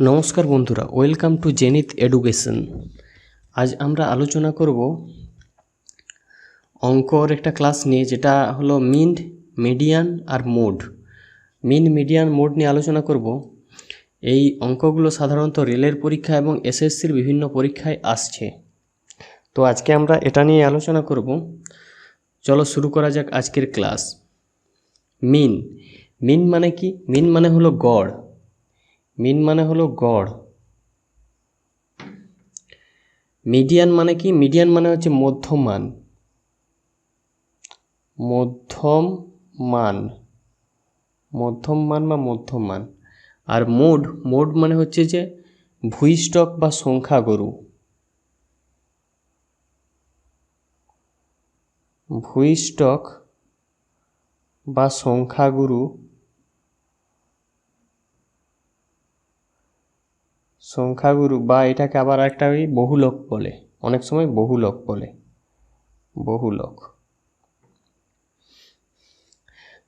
নমস্কার বন্ধুরা, welcome to zenith education. আজ আমরা আলোচনা করব অঙ্কর একটা ক্লাস নিয়ে, যেটা হলো মিন, মিডিয়ান আর মোড। মিন, মিডিয়ান, মোড নিয়ে আলোচনা করব। এই অঙ্কগুলো সাধারণত রেলের পরীক্ষা এবং এসএসসির বিভিন্ন পরীক্ষায় আসছে, তো আজকে আমরা এটা নিয়ে আলোচনা করব। চলো শুরু করা যাক আজকের ক্লাস। মিন, মিন মানে কি? মিন মানে হলো গড়। মিন মানে হলো গড়। মিডিয়ান মানে কি? মিডিয়ান মানে হচ্ছে মধ্যমান। মধ্যম মান, মধ্যম মান বা মধ্যমান। আর মোড, মোড মানে হচ্ছে যে ভূইষ্ঠক বা সংখ্যাগুরু। ভূইষ্ঠক বা সংখ্যাগুরু, সংখ্যাগুরু বা এটাকে আবার একটা ওই বহুলক বলে, অনেক সময় বহুলক বলে, বহুলক।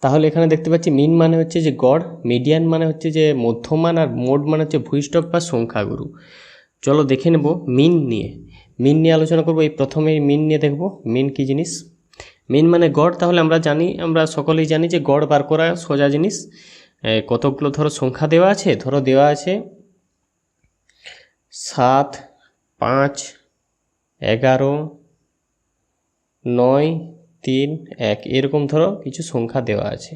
তাহলে এখানে দেখতে পাচ্ছি মিন মানে হচ্ছে যে গড়, মিডিয়ান মানে হচ্ছে যে মধ্যমান, আর মোড মানে হচ্ছে ভূইষ্ঠক বা সংখ্যাগুরু। চলো দেখে নেব মিন নিয়ে। মিন নিয়ে আলোচনা করব। এই প্রথমে মিন নিয়ে দেখব মিন কি জিনিস। মিন মানে গড়। তাহলে আমরা সকলেই জানি যে গড় বার করা সোজা জিনিস। কতগুলো ধরো সংখ্যা দেওয়া আছে, ধরো দেওয়া আছে 7, 5, 11, 9, 3, 1, এরকম ধরো কিছু সংখ্যা দেওয়া আছে।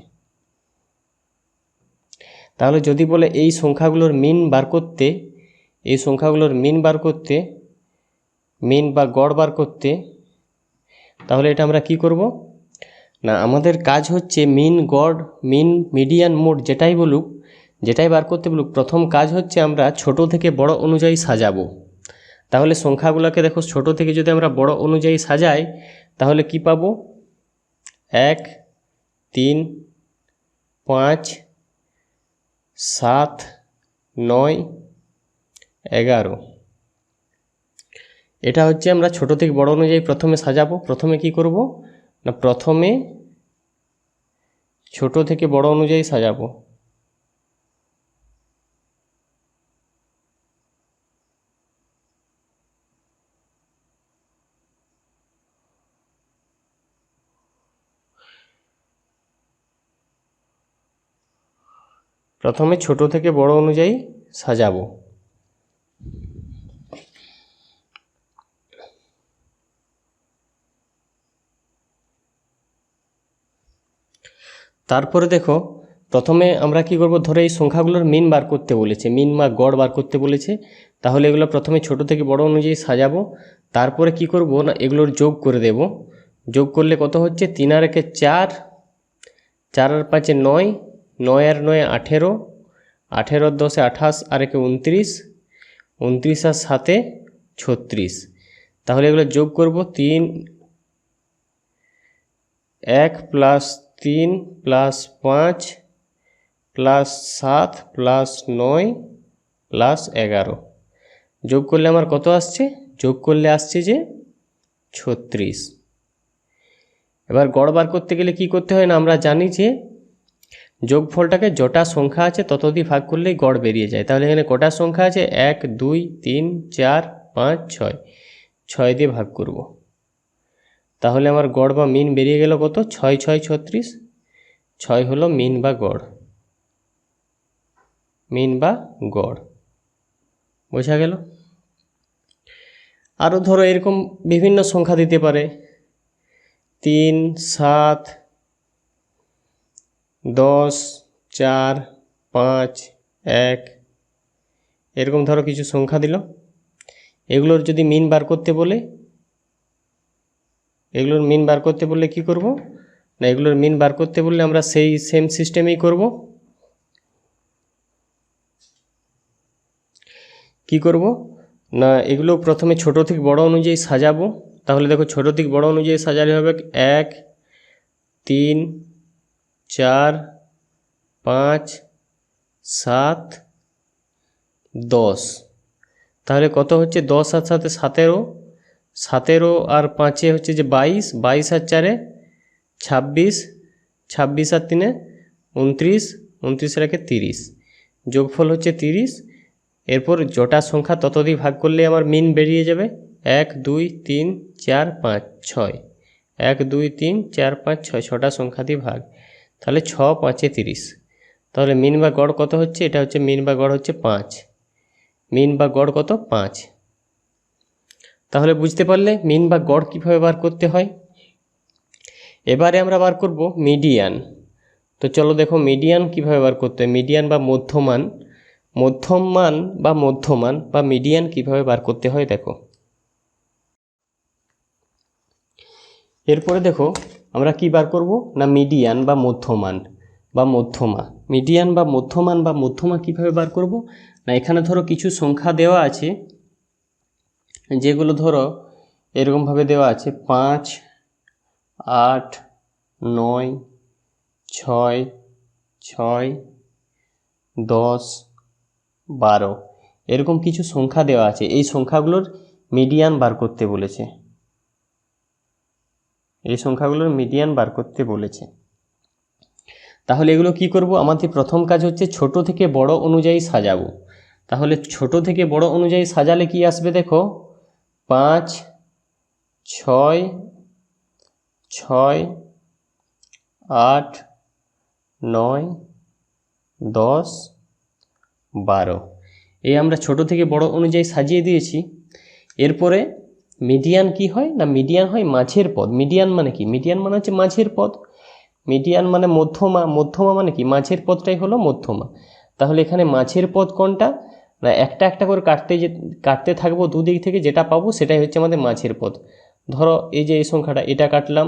তাহলে যদি বলে এই সংখ্যাগুলোর মিন বার করতে, এই সংখ্যাগুলোর মিন বার করতে, মিন বা গড় বার করতে, তাহলে এটা আমরা কি করব না, আমাদের কাজ হচ্ছে মিন, গড়, মিন, মিডিয়ান, মোড যেটাই বলুক, যেটাই বার করতে বলুক, প্রথম কাজ হচ্ছে আমরা ছোট থেকে বড় অনুযায়ী সাজাবো। তাহলে সংখ্যাগুলোকে দেখো, ছোট থেকে যদি আমরা বড় অনুযায়ী সাজাই তাহলে কি পাবো? 1, 3, 5, 7, 9, 11। এটা হচ্ছে আমরা ছোট থেকে বড় অনুযায়ী প্রথমে সাজাবো। প্রথমে কি করব না, প্রথমে ছোট থেকে বড় অনুযায়ী সাজাবো। প্রথমে ছোট থেকে বড় অনুযায়ী সাজাবো। তারপরে দেখো, প্রথমে আমরা কি করব, ধরে এই সংখ্যাগুলোর মিন বার করতে বলেছে, মিন বা গড় বার করতে বলেছে। তাহলে এগুলো প্রথমে ছোট থেকে বড় অনুযায়ী সাজাবো। তারপরে কি করব না, এগুলোর যোগ করে দেব। যোগ করলে কত হচ্ছে? 3 আর 1 4, 4 আর 5 9, 9 আর 9 18, 18 আর 10 28, আর 1 29, 29 আর 7 36। তাহলে এগুলো যোগ করব। 3, 1 plus 3 plus 5 plus 7 plus 9 plus 11। যোগ করলে আমার কত আসছে? যোগ করলে আসছে যে 36। এবার গড় বার করতে গেলে কি করতে হয় না, আমরা জানি যে যোগফলটাকে যটা সংখ্যা আছে তত দিয়ে ভাগ করলেই গড় বেরিয়ে যায়। তাহলে এখানে কটা সংখ্যা আছে? 1, 2, 3, 4, 5, 6, 6 দিয়ে ভাগ করব। তাহলে আমার গড় বা মিন বেরিয়ে গেল কত? 6, 6, 36। 6 হলো মিন বা গড়, মিন বা গড়। বোঝা গেল? আরও ধরো এরকম বিভিন্ন সংখ্যা দিতে পারে, 3, 7, 10, 4, 5, 1, এরকম ধরো কিছু সংখ্যা দিল। এগুলোর যদি মিন বার করতে বলে, এগুলোর মিন বার করতে বললে কি করব না, এগুলোর মিন বার করতে বললে আমরা সেই সেম সিস্টেমেই করব। কি করব না, এগুলো প্রথমে ছোট থেকে বড় অনুযায়ী সাজাবো। তাহলে দেখো, ছোট থেকে বড় অনুযায়ী সাজালে হবে 1, 3, 4, 5, 7, 10। তাহলে কত হচ্ছে? 10 আর 7 17, 17 আর 5 হচ্ছে যে 22, 22 আর 4 26, 26 আর 3 29, 29 একে 30, যোগফল হচ্ছে 30। এরপর জটা সংখ্যা তত দিয়ে ভাগ করলে আমার মিন বেরিয়ে যাবে 1 2 3 4 5 6, 1 2 3 4 5 6, ছটা সংখ্যা দিয়ে ভাগ, তাহলে 6 5 30। তাহলে মিন বা গড় কত হচ্ছে? এটা হচ্ছে মিন বা গড় হচ্ছে 5, মিন বা গড় কত? 5। তাহলে বুঝতে পারলে মিন বা গড় কীভাবে বার করতে হয়। এবারে আমরা বার করব মিডিয়ান। তো চলো দেখো মিডিয়ান কীভাবে বার করতে হয়, মিডিয়ান বা মধ্যমান, মধ্যমান বা মধ্যমান বা মিডিয়ান কীভাবে বার করতে হয় দেখো। এরপরে দেখো আমরা কি বার করব না মিডিয়ান বা মধ্যমান বা মধ্যমা। মিডিয়ান বা মধ্যমান বা মধ্যমা কীভাবে বার করব না, এখানে ধরো কিছু সংখ্যা দেওয়া আছে, যেগুলো ধরো এরকমভাবে দেওয়া আছে 5 8 9 6 6 10 12, এরকম কিছু সংখ্যা দেওয়া আছে। এই সংখ্যাগুলোর মিডিয়ান বার করতে বলেছে, এই সংখ্যাগুলোর মিডিয়ান বার করতে বলেছে। তাহলে এগুলো কি করব, আমাদের প্রথম কাজ হচ্ছে ছোট থেকে বড় অনুযায়ী সাজাবো। তাহলে ছোট থেকে বড় অনুযায়ী সাজালে কি আসবে দেখো, 5 6 6 8 9 10 12, এই আমরা ছোট থেকে বড় অনুযায়ী সাজিয়ে দিয়েছি। এরপরে মিডিয়ান কি হয় না, মিডিয়ান হয় মাঝের পদ। মিডিয়ান মানে কি, মিডিয়ান মানে হচ্ছে মাঝের পদ। মিডিয়ান মানে মধ্যমা, মধ্যমা মানে কি মাঝের পদটাই হলো মধ্যমা। তাহলে এখানে মাঝের পদ কোনটা না, একটা একটা করে কাটতে থাকবো দুদিক থেকে, যেটা পাবো সেটাই হচ্ছে আমাদের মাঝের পদ। ধরো এই যে এই সংখ্যাটা, এটা কাটলাম,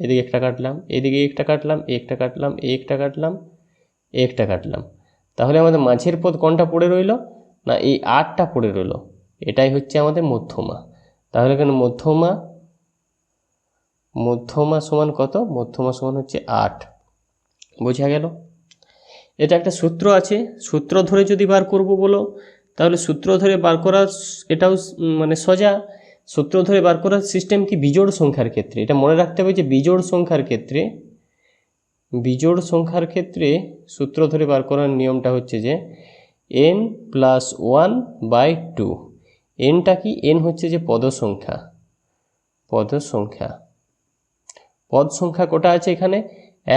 এদিকে একটা কাটলাম, এদিকে একটা কাটলাম, একটা কাটলাম, একটা কাটলাম, একটা কাটলাম, তাহলে আমাদের মাঝের পদ কোনটা পড়ে রইল না, এই 8টা পড়ে রইল, এটাই হচ্ছে আমাদের মধ্যমা। তাহলে এখানে মধ্যমা, মধ্যমা সমান কত, মধ্যমা সমান হচ্ছে 8। বোঝা গেল? এটা একটা সূত্র আছে, সূত্র ধরে যদি বার করব বলো, তাহলে সূত্র ধরে বার করা এটাও মানে সোজা। সূত্র ধরে বার করার সিস্টেম কি, বিজোড় সংখ্যার ক্ষেত্রে এটা মনে রাখতে হবে যে বিজোড় সংখ্যার ক্ষেত্রে, বিজোড় সংখ্যার ক্ষেত্রে সূত্র ধরে বার করার নিয়মটা হচ্ছে যে n+1/2। এনটা কি, এন হচ্ছে যে পদ সংখ্যা, পদ সংখ্যা। পদ সংখ্যা কটা আছে এখানে,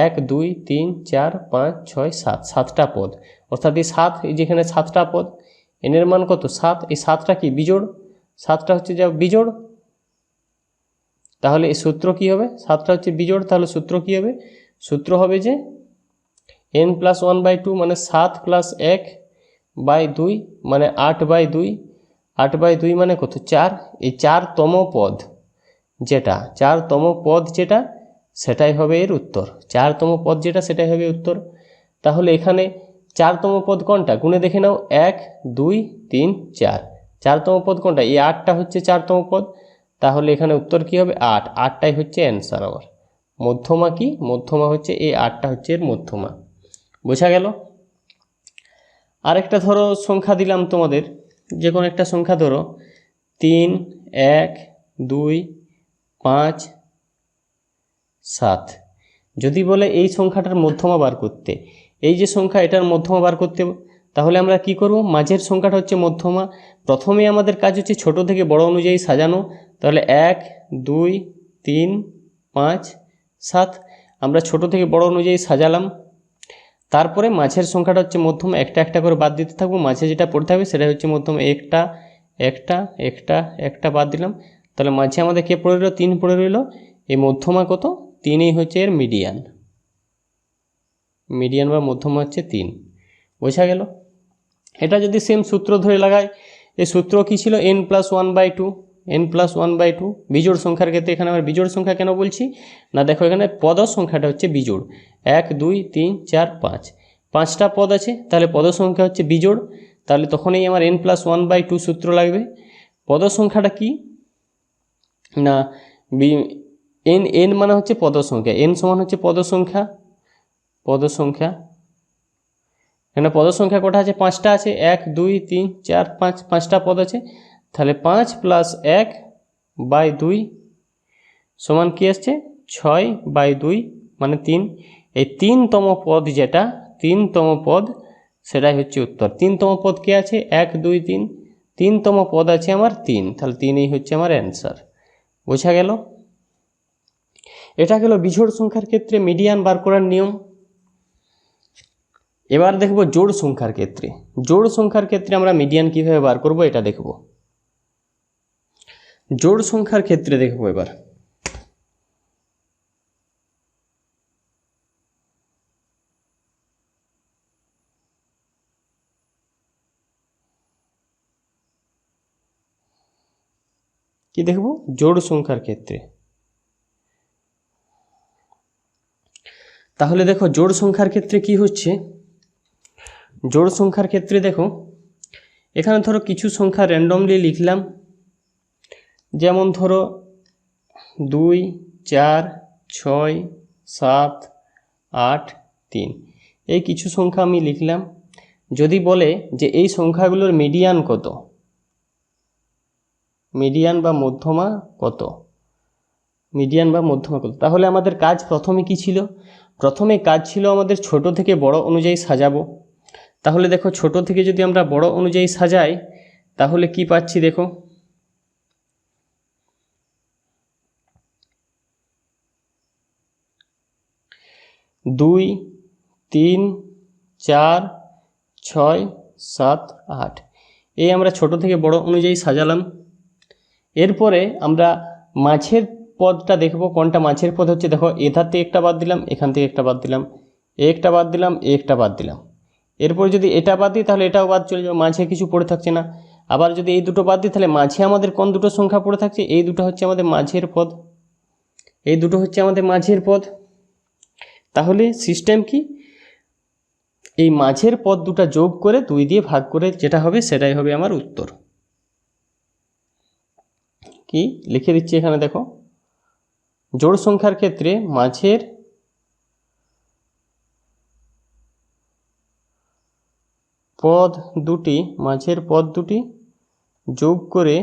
1 2 3 4 5 6 7, 7টা পদ। অর্থাৎ এই 7, এই যেখানে 7টা পদ, এনের মান কত 7, এই 7টা কি বিজোড়, 7টা হচ্ছে যা বিজোড়। তাহলে এই সূত্র কি হবে, 7টা হচ্ছে বিজোড়, তাহলে সূত্র কি হবে, সূত্র হবে যে n+1/2 মানে 7 + 1/2 মানে 8/2, 8/2 মানে কত 4, এই 4তম পদ যেটা, 4তম পদ যেটা সেটাই হবে এর উত্তর, 4তম পদ যেটা সেটাই হবে উত্তর। তাহলে এখানে 4তম পদ কোনটা গুণে দেখে নাও, 1 2 3 4, 4তম পদ কোনটা, এই 8টা হচ্ছে 4তম পদ। তাহলে এখানে উত্তর কি হবে 8, 8টাই হচ্ছে অ্যান্সার আমার। মধ্যমা কি, মধ্যমা হচ্ছে এই 8টা হচ্ছে এর মধ্যমা। বোঝা গেল? আরেকটা ধরো সংখ্যা দিলাম তোমাদের, যে কোনো একটা সংখ্যা ধরো 3 1 2 5 7। যদি বলে এই সংখ্যাটার মধ্যমা বার করতে, এই যে সংখ্যা এটার মধ্যমা বার করতে, তাহলে আমরা কি করব, মাঝের সংখ্যাটা হচ্ছে মধ্যমা। প্রথমে আমাদের কাজ হচ্ছে ছোট থেকে বড় অনুযায়ী সাজানো। তাহলে 1 2 3 5 7, আমরা ছোট থেকে বড় অনুযায়ী সাজালাম। তারপরে মাঝের সংখ্যাটা হচ্ছে মধ্যমা, একটা একটা করে বাদ দিতে থাকবো, মাঝে যেটা পড়তে হবে সেটা হচ্ছে মধ্যমা। একটা একটা একটা একটা বাদ দিলাম, তাহলে মাঝে আমাদের কে পড়ে রইল, 3 পড়ে রইল। এই মধ্যমা কত, 3ই হচ্ছে এর মিডিয়ান। মিডিয়ান বা মধ্যমা হচ্ছে 3। বোঝা গেল? এটা যদি সেম সূত্র ধরে লাগাই, এই সূত্র কি ছিল, n+1/2, n+1/2 বিজোড় সংখ্যার ক্ষেত্রে। এখানে আমার বিজোড় সংখ্যা কেন বলছি না, দেখো এখানে পদ সংখ্যাটা হচ্ছে বিজোড়, 1 2 3 4 5, 5টা পদ আছে, তাহলে পদ সংখ্যা হচ্ছে বিজোড়। তাহলে তখনই আমার n+1/2 সূত্র লাগবে। পদ সংখ্যাটা কি না, n মানে হচ্ছে পদ সংখ্যা, n সমান হচ্ছে পদ সংখ্যা, পদ সংখ্যা। এখানে পদ সংখ্যা কটা আছে, 5টা আছে, 1 2 3 4 5, 5টা পদ আছে। তাহলে 5 + 1/2 সমান কি আসছে, 6/2 মানে 3। এই 3তম পদ যেটা, তিনতম পদ, সেটাই হচ্ছে উত্তর। তিনতম পদ কে আছে? 1 2 3, তিনতম পদ আছে আমার 3, তাহলে 3ই হচ্ছে আমার অ্যান্সার। বোঝা গেল? এটা গেল বিজোড় সংখ্যার ক্ষেত্রে মিডিয়ান বার করার নিয়ম। এবার দেখব জোড় সংখ্যার ক্ষেত্রে। জোড় সংখ্যার ক্ষেত্রে আমরা মিডিয়ান কিভাবে বার করব এটা দেখব। জোড় সংখ্যার ক্ষেত্রে দেখব এবার। কি দেখব? জোড় সংখ্যার ক্ষেত্রে। তাহলে দেখো জোড় সংখ্যার ক্ষেত্রে কি হচ্ছে। জোড় সংখ্যার ক্ষেত্রে দেখো, এখানে ধরো কিছু সংখ্যা র্যান্ডমলি লিখলাম, যেমন ধরো 2 4 6 7 8 3, এই কিছু সংখ্যা আমি লিখলাম। যদি বলে যে এই সংখ্যাগুলোর মিডিয়ান কত, মিডিয়ান বা মধ্যমা কত, মিডিয়ান বা মধ্যমা কত, তাহলে আমাদের কাজ প্রথমে কি ছিল? প্রথমে কাজ ছিল আমাদের ছোট থেকে বড় অনুযায়ী সাজাবো। তাহলে দেখো ছোট থেকে যদি আমরা বড় অনুযায়ী সাজাই তাহলে কি পাচ্ছি দেখো, 2 3 4 6 7 8, এই আমরা ছোট থেকে বড় অনুযায়ী সাজালাম। এরপরে আমরা মাঝের পদটা দেখব, কোনটা মাঝের পদ হচ্ছে। দেখো এধার থেকে একটা বাদ দিলাম, এখান থেকে একটা বাদ দিলাম, একটা বাদ দিলাম, একটা বাদ দিলাম। এরপর যদি এটা বাদ দিই তাহলে এটাও বাদ চলে যাবে, মাঝে কিছু পড়ে থাকছে না। আবার যদি এই দুটো বাদ দিই তাহলে মাঝে আমাদের কোন দুটো সংখ্যা পড়ে থাকছে? এই দুটো হচ্ছে আমাদের মাঝের পদ, এই দুটো হচ্ছে আমাদের মাঝের পদ। তাহলে সিস্টেম কি? এই মাঝের পদ দুটো যোগ করে 2 দিয়ে ভাগ করে যেটা হবে সেটাই হবে আমার উত্তর। কি লিখে দিচ্ছি এখানে দেখো, জোড় সংখ্যার ক্ষেত্রে মাঝের পদ দুটি যোগ করে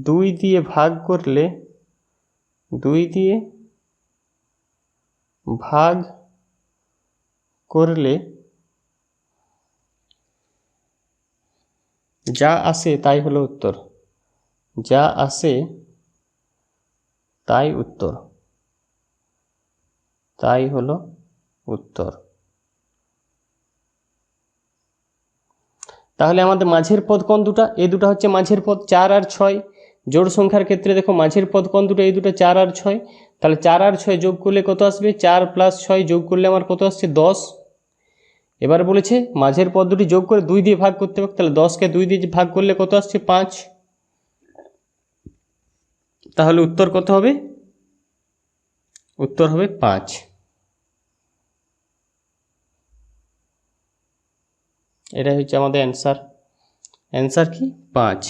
2 দিয়ে ভাগ করলে, 2 দিয়ে ভাগ করলে যা আসে তাই হলো উত্তর, যা আসে তাই উত্তর, তাই হলো উত্তর। তাহলে আমাদের মাঝের পদ কোন দুটো? এই দুটো হচ্ছে মাঝের পদ, 4 আর 6। জোড় সংখ্যার ক্ষেত্রে দেখো মাঝের পদ কোন দুটো? এই দুটো 4 আর 6। তাহলে 4 আর 6 যোগ করলে কত আসবে? 4 + 6 যোগ করলে আমার কত আসছে? 10। এবার বলেছে মাঝের পদ দুটি যোগ করে 2 দিয়ে ভাগ করতে হবে, তাহলে 10কে 2 দিয়ে ভাগ করলে কত আসছে? 5। তাহলে উত্তর কত হবে? উত্তর হবে 5। এটাই হচ্ছে আমাদের অ্যান্সার। অ্যান্সার কি? 5।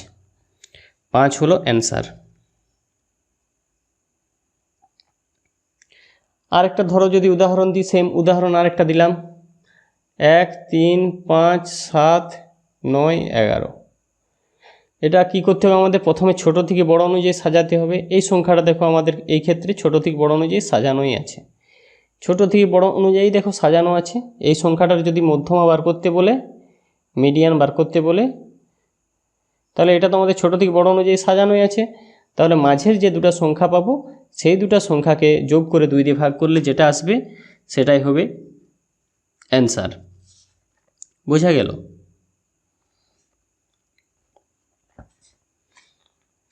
5 হলো অ্যান্সার। আরেকটা ধরো যদি উদাহরণ দিই, সেম উদাহরণ আরেকটা দিলাম, 1 3 5 7 9 11। এটা কি করতে হবে? আমাদের প্রথমে ছোট থেকে বড় অনুযায়ী সাজাতে হবে। এই সংখ্যাটা দেখো আমাদের এই ক্ষেত্রে ছোট থেকে বড় অনুযায়ী সাজানোই আছে, ছোট থেকে বড় অনুযায়ী দেখো সাজানো আছে। এই সংখ্যাটার যদি মধ্যমা বার করতে বলে, মিডিয়ান বার করতে বলে, তাহলে এটা তো আমাদের ছোট থেকে বড় অনুযায়ী সাজানোই আছে। তাহলে মাঝের যে দুটো সংখ্যা পাবো সেই দুটো সংখ্যাকে যোগ করে 2 দিয়ে ভাগ করলে যেটা আসবে সেটাই হবে অ্যান্সার। বোঝা গেল?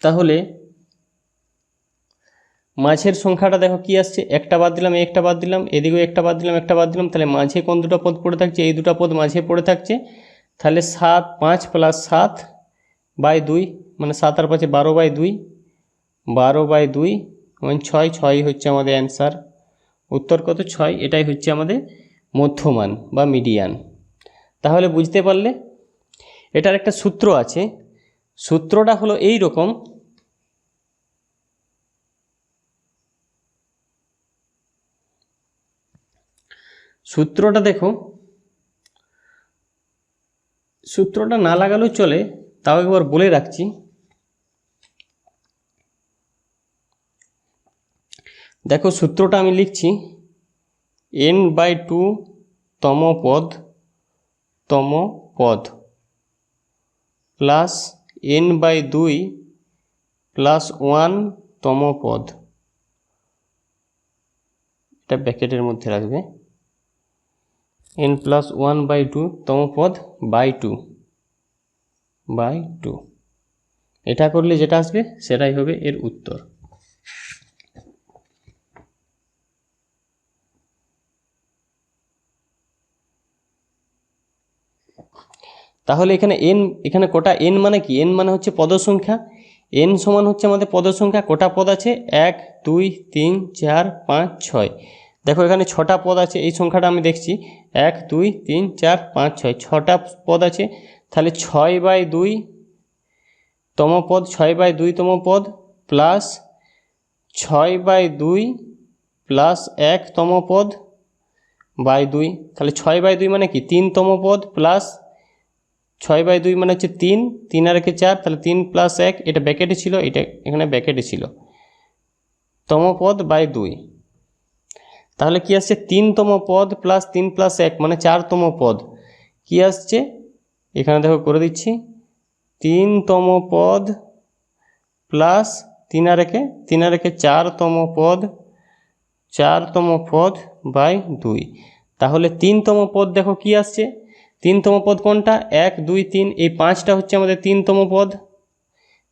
তাহলে মাঝের সংখ্যাটা দেখো কি আসছে, একটা বাদ দিলাম, একটা বাদ দিলাম, এদিকেও একটা বাদ দিলাম, একটা বাদ দিলাম, তাহলে মাঝে কোন দুটো পদ পড়ে থাকছে? এই দুটো পদ মাঝে পড়ে থাকছে। তাহলে 5 + 7/2, মানে 7 আর 5 12/2, 12/2 মানে 6। 6 হচ্ছে আমাদের অ্যান্সার। উত্তর কত? 6। এটাই হচ্ছে আমাদের মধ্যমান বা মিডিয়ান। তাহলে বুঝতে পারলে এটার একটা সূত্র আছে, সূত্রটা হলো এই রকম। সূত্রটা দেখো, সূত্রটা না লাগালেও চলে, তাও একবার বলে রাখছি। দেখো সূত্রটা আমি লিখছি, n/2 তম পদ প্লাস n/2 প্লাস 1 তম পদ, এটা ব্র্যাকেটের মধ্যে রাখবে, n+1/2 তম পদ বাই 2 এটা করলে যেটা আসবে সেটাই হবে এর উত্তর। তাহলে এখানে কোটা n মানে কি? n মানে হচ্ছে পদ সংখ্যা, n সমান হচ্ছে আমাদের পদ সংখ্যা। কোটা পদ আছে? 1 2 3 4 5 6। দেখো এখানে 6টা পদ আছে, এই সংখ্যাটা আমি দেখছি 1 2 3 4 5 6, 6টা পদ আছে। তাহলে 6/2 তম পদ, 6/2 তম পদ প্লাস 6/2 প্লাস 1 তম পদ বাই 2। তাহলে 6/2 মানে কি? 3 তম পদ প্লাস 6/2 মানে হচ্ছে 3, 3 আর 1 4, তাহলে 3 প্লাস 1, এটা ব্র্যাকেটে ছিল, এটা এখানে ব্র্যাকেটে ছিল, তম পদ বাই 2। তাহলে কি আসছে? 3 তম পদ প্লাস 3 প্লাস 1 মানে 4 তম পদ। কি আসছে এখানে দেখো করে দিচ্ছি, 3 তম পদ প্লাস 3 আর 1 4 তম পদ, 4 তম পদ বাই 2। তাহলে 3 তম পদ দেখো কি আসছে? 3 তম পদ কোনটা? 1 2 3, এই 5টা হচ্ছে আমাদের 3 তম পদ।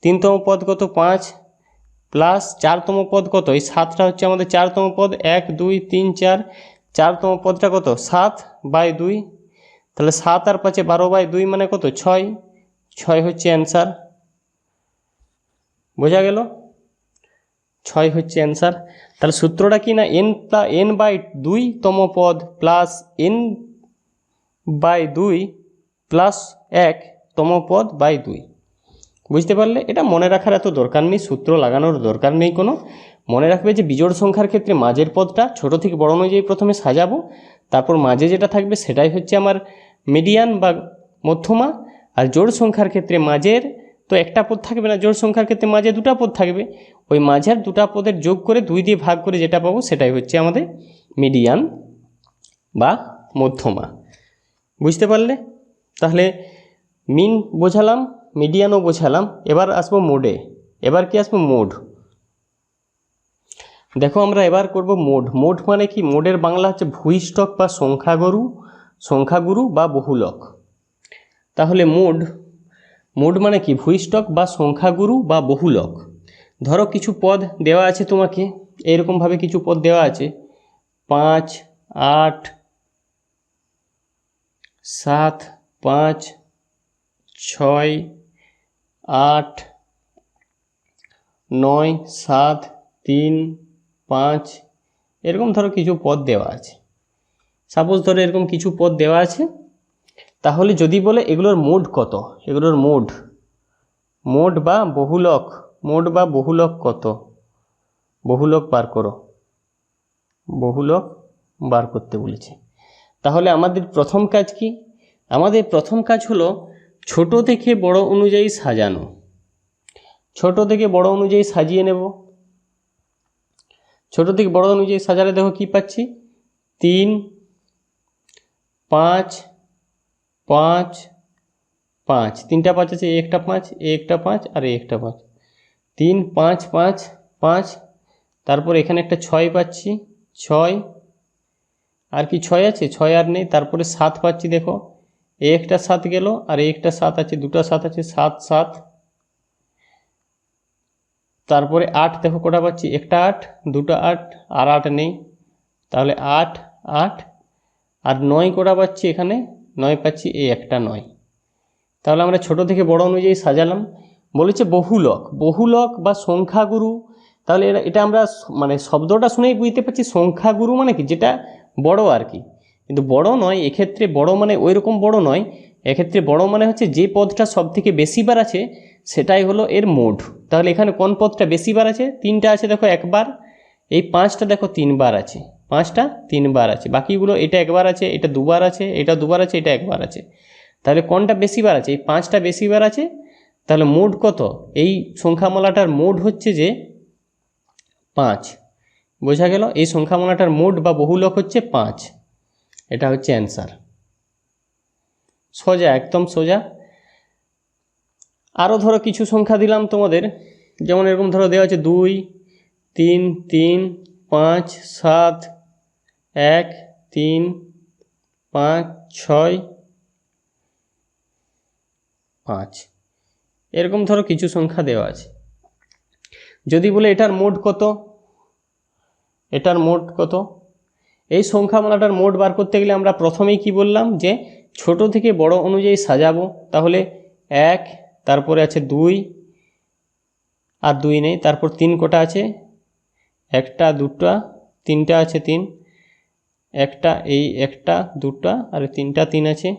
3 তম পদ কত? 5 প্লাস 4 তম পদ কত? এই 7টা হচ্ছে আমাদের 4 তম পদ, 1 2 3 4, 4 তম পদটা কত? 7/2। তাহলে 7 আর 5 12/2 মানে কত? 6, 6 হচ্ছে অ্যান্সার। বোঝা গেল? 6 হচ্ছে অ্যান্সার। তাহলে সূত্রটা কি না? n/2 তম পদ প্লাস n/2 প্লাস 1 তম পদ বাই 2। বুঝতে পারলে? এটা মনে রাখার এত দরকার নেই, সূত্র লাগানোর দরকার নেই কোনো। মনে রাখবে যে বিজোড় সংখ্যার ক্ষেত্রে মাঝের পদটা ছোট থেকে বড় অনুযায়ী প্রথমে সাজাবো, তারপর মাঝে যেটা থাকবে সেটাই হচ্ছে আমার মিডিয়ান বা মধ্যমা। আর জোড় সংখ্যার ক্ষেত্রে মাঝের তো একটা পদ থাকবে না, জোড় সংখ্যার ক্ষেত্রে মাঝে দুটা পদ থাকবে, ওই মাঝের দুটা পদের যোগ করে 2 দিয়ে ভাগ করে যেটা পাবো সেটাই হচ্ছে আমাদের মিডিয়ান বা মধ্যমা। বুঝতে পারলে? তাহলে মিন বোঝালাম, মিডিয়ানও বোঝালাম, এবার আসবো মোডে। এবার কি আসবো? মোড। দেখো আমরা এবার করব মোড। মোড মানে কি? মোডের বাংলা হচ্ছে ভূইষ্ঠক বা সংখ্যাগুরু বা বহুলক। তাহলে মোড মানে কি? ভূইষ্ঠক বা সংখ্যাগুরু বা বহুলক। ধরো কিছু পদ দেওয়া আছে তোমাকে, এরকমভাবে কিছু পদ দেওয়া আছে 5 8 7 5 6 8 9 7 3 5, এরকম ধরো কিছু পদ দেওয়া আছে। সাপোজ ধরো এরকম কিছু পদ দেওয়া আছে। তাহলে যদি বলে এগুলোর মোড কত, এগুলোর মোড বা বহুলক কত? বহুলক বার করো, বহুলক বার করতে বলেছে। তাহলে আমাদের প্রথম কাজ কি? আমাদের প্রথম কাজ হলো ছোট থেকে বড় অনুযায়ী সাজানো। ছোট থেকে বড় অনুযায়ী সাজিয়ে নেব। ছোট থেকে বড় অনুযায়ী সাজালে দেখো কি পাচ্ছি? 3 5 5 5, 3টা 5 আছে, একটা 5 একটা 5 আর একটা 5, 3 5 5 5। তারপর এখানে একটা 6 পাচ্ছি, 6 আর কি 6 আছে? 6 আর নেই। তারপরে 7 পাচ্ছি, দেখো একটা 7 গেল আর একটা 7 আছে, দুটো 7 আছে, 7 7। তারপরে 8 দেখো কটা পাচ্ছি? একটা 8, দুটো 8 আর 8 নেই, তাহলে 8 8। আর 9 কটা পাচ্ছি? এখানে 9 পাচ্ছি, একটা 9। তাহলে আমরা ছোট থেকে বড় অনুযায়ী সাজালাম। বলেছে বহুলক বা সংখ্যাগুরু। তাহলে এটা আমরা মানে শব্দটা শুনেই বুঝতে পারছি সংখ্যাগুরু মানে কি? যেটা বড় আর কি, কিন্তু বড় নয় এক্ষেত্রে। বড় মানে ওই রকম বড় নয়, এক্ষেত্রে বড় মানে হচ্ছে যে পদটা সব থেকে বেশিবার আছে সেটাই হলো এর মোড। তাহলে এখানে কোন পদটা বেশিবার আছে? 3টা আছে, দেখো একবার। এই 5টা দেখো 3বার আছে, 5টা 3বার আছে। বাকিগুলো এটা একবার আছে, এটা দুবার আছে, এটা দুবার আছে, এটা একবার আছে। তাহলে কোনটা বেশিবার আছে? এই 5টা বেশিবার আছে। তাহলে মোড কত? এই সংখ্যামালাটার মোড হচ্ছে যে 5। বোঝা গেল? এই সংখ্যামালাটার মোট বা বহুলক হচ্ছে 5। এটা হচ্ছে অ্যান্সার। সোজা, একদম সোজা। আরও ধরো কিছু সংখ্যা দিলাম তোমাদের, যেমন এরকম ধরো দেওয়া আছে 2, 3, 3, 5, 7, 1, 3, 5, 6, 5, এরকম ধরো কিছু সংখ্যা দেওয়া আছে। যদি বলে এটার মোট কত, এটার মোট কত, এই সংখ্যামালাটার মোট বার করতে গেলে আমরা প্রথমেই কি বললাম, যে ছোট থেকে বড় অনুযায়ী সাজাবো। তাহলে 1, তারপরে আছে 2, আর 2 নেই, তারপর 3 কটা আছে, 1টা 2টা 3টা আছে 3, একটা এই 1টা 2টা আর 3টা 3 আছে,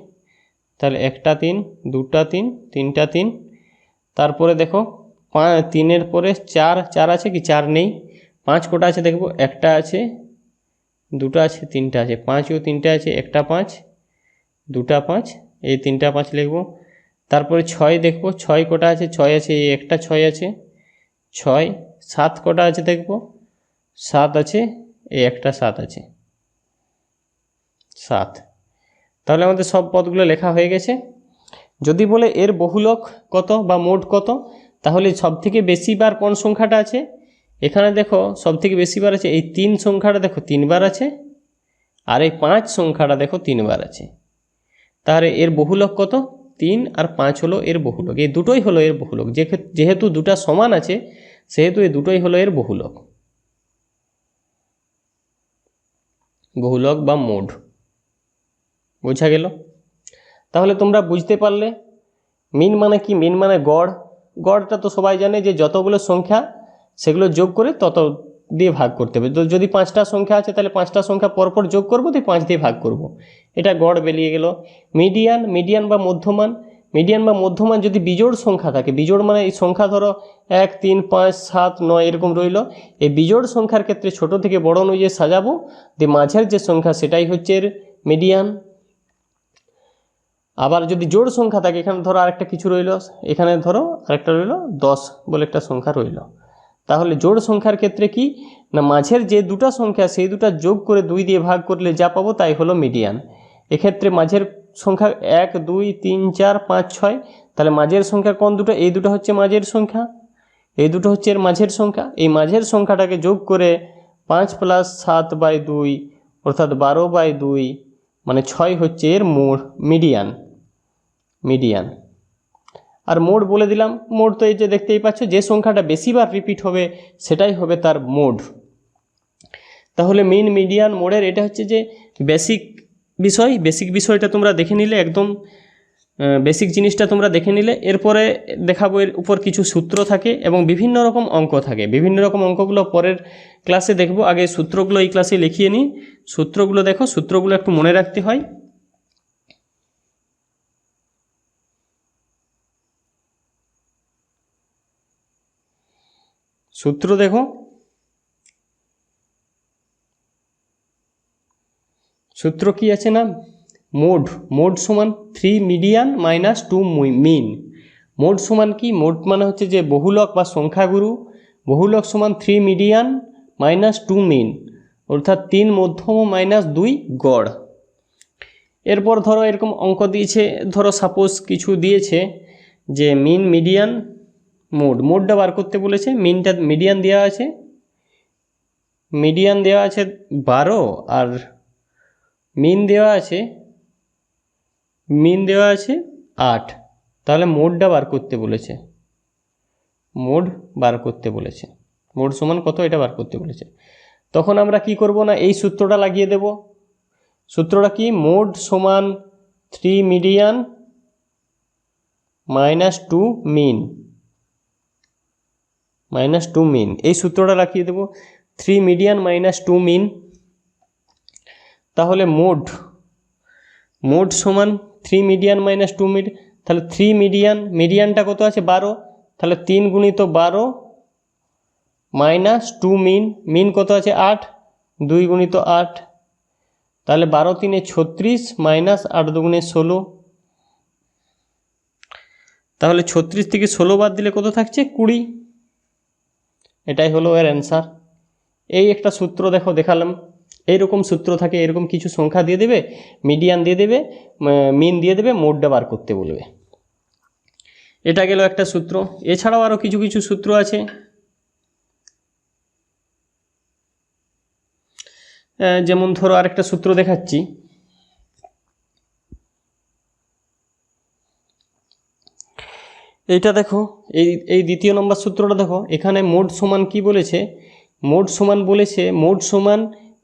তাহলে 1টা 3, 2টা 3, 3টা 3। তারপরে দেখো 3-এর পরে 4 আছে কি, 4 নেই। 5 কটা আছে দেখবো, 1টা আছে, 2টা আছে, 3টা আছে, 5ও 3টে আছে, 1টা 5, 2টা 5, এই 3টা 5 লিখবো। তারপরে 6 দেখবো, 6 কটা আছে, 6 আছে, এই একটা 6 আছে, 6। 7 কটা আছে দেখবো, 7 আছে, এই একটা 7 আছে, 7। তাহলে আমাদের সব পদগুলো লেখা হয়ে গেছে। যদি বলে এর বহুলক কত বা মোট কত, তাহলে সবথেকে বেশি বার কোন সংখ্যাটা আছে, এখানে দেখো সবথেকে বেশি বার আছে এই 3 সংখ্যাটা, দেখো 3 বার আছে, আর এই 5 সংখ্যাটা দেখো 3 বার আছে। তাহলে এর বহুলক কত, 3 আর 5 হলো এর বহুলক, এই দুটোই হলো এর বহুলক। যেহেতু দুটা সমান আছে সেহেতু এই দুটোই হলো এর বহুলক, বহুলক বা মোড। বোঝা গেল? তাহলে তোমরা বুঝতে পারলে মিন মানে কি, মিন মানে গড়। গড়টা তো সবাই জানে যে যতগুলো সংখ্যা সেগুলো যোগ করে তত দিয়ে ভাগ করতে হবে। তো যদি 5টা সংখ্যা আছে তাহলে 5টা সংখ্যা পরপর যোগ করবো, তো 5 দিয়ে ভাগ করব, এটা গড় বেরিয়ে গেল। মিডিয়ান, মিডিয়ান বা মধ্যমান, মিডিয়ান বা মধ্যমান যদি বিজোড় সংখ্যা থাকে, বিজোড় মানে এই সংখ্যা ধরো 1, 3, 5, 7, 9 এরকম রইল, এই বিজোড় সংখ্যার ক্ষেত্রে ছোট থেকে বড় অনুযায়ী সাজাবো, দিয়ে মাঝের যে সংখ্যা সেটাই হচ্ছে এর মিডিয়ান। আবার যদি জোড় সংখ্যা থাকে, এখানে ধরো আরেকটা কিছু রইল, এখানে ধরো আরেকটা রইল 10 বলে একটা সংখ্যা রইল, তাহলে জোড় সংখ্যার ক্ষেত্রে কি না, মাঝের যে দুটা সংখ্যা সেই দুটা যোগ করে 2 দিয়ে ভাগ করলে যা পাবো তাই হলো মিডিয়ান। এক্ষেত্রে মাঝের সংখ্যা 1, 2, 3, 4, 5, 6, তাহলে মাঝের সংখ্যা কোন দুটো, এই দুটো হচ্ছে মাঝের সংখ্যা, এই দুটো হচ্ছে এর মাঝের সংখ্যা। এই মাঝের সংখ্যাটাকে যোগ করে 5 + 7/2 অর্থাৎ 12/2 মানে 6 হচ্ছে এর মিডিয়ান, মিডিয়ান। আর মোড বলে দিলাম, মোড তো এই যে দেখতেই পাচ্ছ, যে সংখ্যাটা বেশিবার রিপিট হবে সেটাই হবে তার মোড। তাহলে মিন, মিডিয়ান, মোডের এটা হচ্ছে যে বেসিক বিষয়। বেসিক বিষয়টা তোমরা দেখে নিলে, একদম বেসিক জিনিসটা তোমরা দেখে নিলে। এরপরে দেখাবো এর উপর কিছু সূত্র থাকে এবং বিভিন্ন রকম অঙ্ক থাকে। বিভিন্ন রকম অঙ্কগুলো পরের ক্লাসে দেখব, আগে সূত্রগুলো এই ক্লাসে লিখিয়ে নিই। সূত্রগুলো দেখো, সূত্রগুলো একটু মনে রাখতে হয়। সূত্র দেখো, সূত্র কি আছে না, মোড, মোড সমান 3 মিডিয়ান মাইনাস 2 মিন। মোড সমান কি, মোড মানে হচ্ছে যে বহুলক বা সংখ্যাগুরু, বহুলক সমান 3 মিডিয়ান মাইনাস 2 মিন, অর্থাৎ 3 মধ্যম মাইনাস 2 গড়। এরপর ধরো এরকম অঙ্ক দিয়েছে, ধরো সাপোজ কিছু দিয়েছে যে মিন, মিডিয়ান, মোড, মোডটা বার করতে বলেছে, মিনটা, মিডিয়ান দেওয়া আছে, মিডিয়ান দেওয়া আছে 12 আর মিন দেওয়া আছে, মিন দেওয়া আছে 8। তাহলে মোডটা বার করতে বলেছে, মোড বার করতে বলেছে, মোড সমান কত এটা বার করতে বলেছে। তখন আমরা কি করব না, এই সূত্রটা লাগিয়ে দেব। সূত্রটা কি, মোড সমান 3 মিডিয়ান মাইনাস 2 মিন, মাইনাস 2 মিন, এই সূত্রটা লাগিয়ে দেব। 3 মিডিয়ান মাইনাস 2 মিন, তাহলে মোড, মোড সমান 3 মিডিয়ান মাইনাস 2 মিন, তাহলে 3 মিডিয়ান, মিডিয়ানটা কত আছে 12, তাহলে 3 গুণিত 12 মাইনাস 2 মিন, মিন কত আছে 8, 2 গুণিত 8, তাহলে 12 × 3 = 36 মাইনাস 8 × 2 = 16। তাহলে 36 থেকে 16 বাদ দিলে কত থাকছে, 20। এটাই হলো এর অ্যান্সার। এই একটা সূত্র দেখো দেখালাম, এইরকম সূত্র থাকে, এরকম কিছু সংখ্যা দিয়ে দেবে, মিডিয়ান দিয়ে দেবে, মিন দিয়ে দেবে, মোডটা বার করতে বলবে। এটা গেল একটা সূত্র। এছাড়াও আরও কিছু কিছু সূত্র আছে। যেমন ধরো আরেকটা সূত্র দেখাচ্ছি। এইটা দেখো, এই দ্বিতীয় নম্বর সূত্রটা দেখো, এখানে মোড সমান কি বলেছে, মোড সমান বলেছে মোড সমান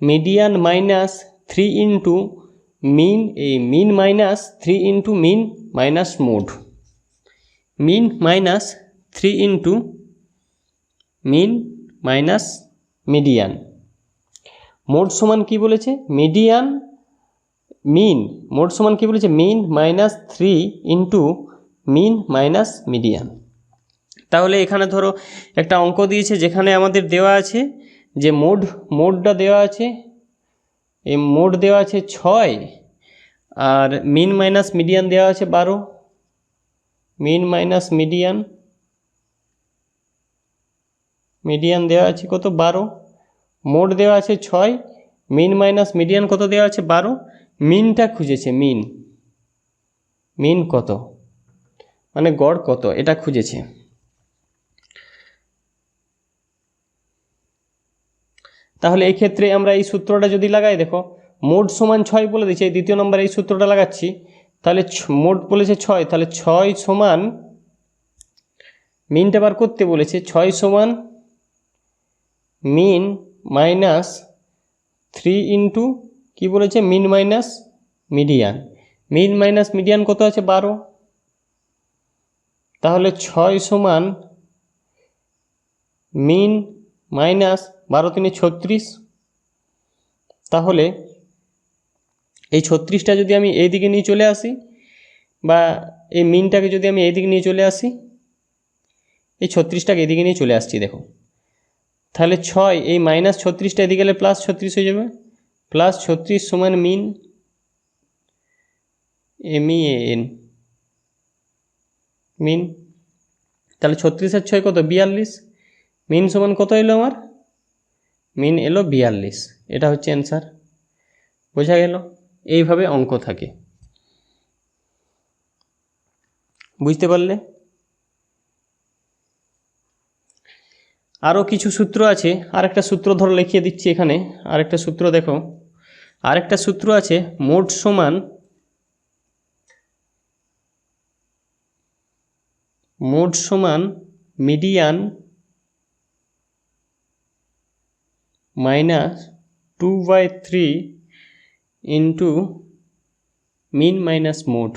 মিডিয়ান মাইনাস 3 ইন্টু মিন, এই mean minus 3 into mean minus mode, mean minus 3 into mean minus median. Mode সমান কি বলেছে, মিডিয়ান মিন, মোড সমান কি বলেছে, mean minus 3 into mean minus median. তাহলে এখানে ধরো একটা অঙ্ক দিয়েছে, যেখানে আমাদের দেওয়া আছে যে মোডটা দেওয়া আছে, এই মোড দেওয়া আছে 6, আর মিন মাইনাস মিডিয়ান দেওয়া আছে 12, মিন মাইনাস মিডিয়ান, মিডিয়ান দেওয়া আছে কত 12, মোড দেওয়া আছে 6, মিন মাইনাস মিডিয়ান কত দেওয়া আছে 12, মিনটা খুঁজেছে, মিন কত, মানে গড় কত, এটা খুঁজেছে। তাহলে এই ক্ষেত্রে আমরা এই সূত্রটা যদি লাগাই, দেখো মোড সমান 6 বলে দিচ্ছে, এই দ্বিতীয় নম্বরে এই সূত্রটা লাগাচ্ছি। তাহলে মোড বলেছে 6, তাহলে 6 সমান, মিনটা বার করতে বলেছে, 6 সমান মিন মাইনাস 3 ইন্টু কী বলেছে, mean minus median, mean minus median কত আছে 12, তাহলে 6 সমান মিন মাইনাস 12 3 36। তাহলে এই 36টা যদি আমি এই দিকে নিয়ে চলে আসি, বা এই মিনটাকে যদি আমি এই দিকে নিয়ে চলে আসি, এই 36টাকে এদিকে নিয়ে চলে আসছি, দেখো তাহলে 6 এই মাইনাস 36টা এদিকে গেলে প্লাস 36 হয়ে যাবে, প্লাস 36 সমান মিন, MEAN, মিন। তাহলে 36 আর 6 কত 42, মিন সমান কত এলো আমার, মিন এলো 42। এটা হচ্ছে অ্যান্সার। বোঝা গেল? এইভাবে অঙ্ক থাকে, বুঝতে পারলে? আরও কিছু সূত্র আছে, আরেকটা সূত্র ধরো লিখিয়ে দিচ্ছি এখানে, আরেকটা সূত্র দেখো, আরেকটা সূত্র আছে, মোড সমান median minus 2/3 into mean minus mode.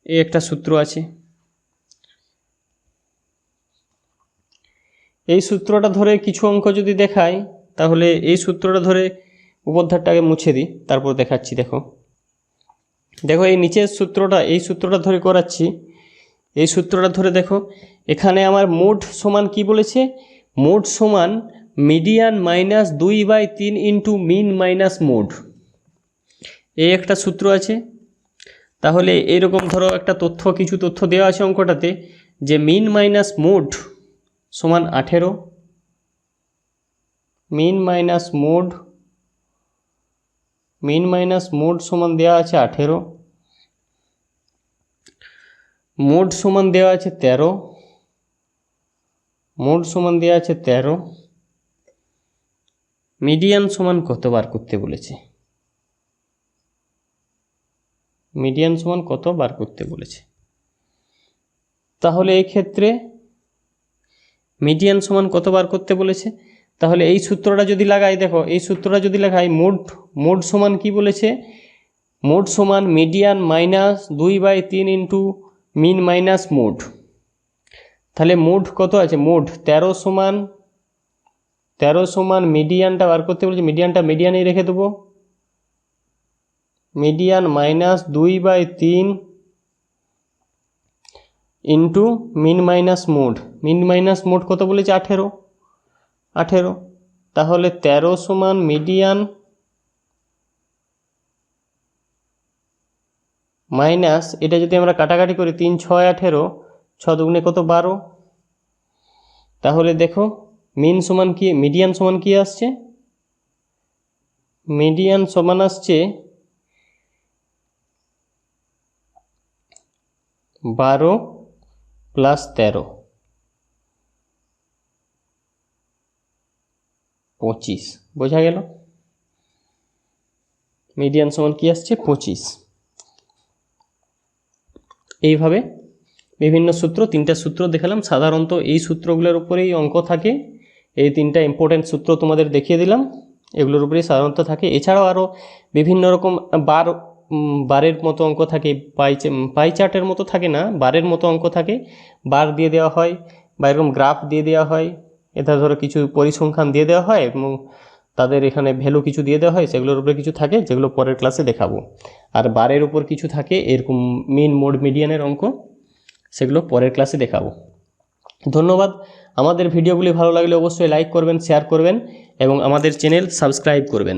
এই একটা সূত্র আছে। এই সূত্রটা ধরে কিছু অঙ্ক যদি দেখাই, তাহলে এই সূত্রটা ধরে উপধারটাকে মুছে দিই, তারপর দেখাচ্ছি। দেখো এই নিচের সূত্রটা, এই সূত্রটা ধরে করাচ্ছি। এই সূত্রটা ধরে দেখো, এখানে আমার মোড সমান কি বলেছে, মোড সমান median minus 2/3 into mean minus mode. এই একটা সূত্র আছে। তাহলে এরকম ধরো একটা কিছু তথ্য দেওয়া আছে অঙ্কটাতে, যে মিন মাইনাস মোড সমান 18, মিন মাইনাস মোড সমান দেওয়া আছে 18, মোড সমান দেওয়া আছে 13, মোড সমান দেওয়া আছে 13, মিডিয়ান সমান কত বার করতে বলেছে, মিডিয়ান সমান কত বার করতে বলেছে। তাহলে এই ক্ষেত্রে মিডিয়ান সমান কত বার করতে বলেছে, তাহলে এই সূত্রটা যদি লাগাই, দেখো এই সূত্রটা যদি লাগাই, মোড সমান কি বলেছে, মোড সমান median minus 2/3 into mean minus mode. তাহলে মোড কত আছে, মোড 13 সমান মিডিয়ানটা বার করতে বলেছে, মিডিয়ানেই রেখে দেবো, median minus 2/3 into mean minus mode কত বলেছে 18। তাহলে 13 সমান মিডিয়ান মাইনাস, এটা যদি আমরা কাটাকাটি করি 3 6 18, 6 দুগুণে কত 12। তাহলে দেখো মিন সমান কি, মিডিয়ান সমান কি আসছে, মিডিয়ান সমান আসছে 12 প্লাস 13 25। বোঝা গেল? মিডিয়ান সমান কি আসছে 25। এইভাবে বিভিন্ন সূত্র, 3টা সূত্র দেখালাম। সাধারণত এই সূত্রগুলোর উপরেই অঙ্ক থাকে। এই 3টা ইম্পর্টেন্ট সূত্র তোমাদের দেখিয়ে দিলাম, এগুলোর উপরেই সাধারণত থাকে। এছাড়াও আরও বিভিন্ন রকম বারের মতো অঙ্ক থাকে, পাই চার্টের মতো থাকে না, বারের মতো অঙ্ক থাকে। বার দিয়ে দেওয়া হয় বা এরকম গ্রাফ দিয়ে দেওয়া হয়, এটা ধরো কিছু পরিসংখ্যান দিয়ে দেওয়া হয় এবং তাদের এখানে ভ্যালু কিছু দিয়ে দেওয়া হয়, সেগুলোর উপরে কিছু থাকে যেগুলো পরের ক্লাসে দেখাবো। আর বারের উপর কিছু থাকে এরকম মিন, মোড, মিডিয়ানের অঙ্ক, সেগুলো পরের ক্লাসে দেখাবো। ধন্যবাদ। আমাদের ভিডিওগুলি ভালো লাগলে অবশ্যই লাইক করবেন, শেয়ার করবেন এবং আমাদের চ্যানেল সাবস্ক্রাইব করবেন।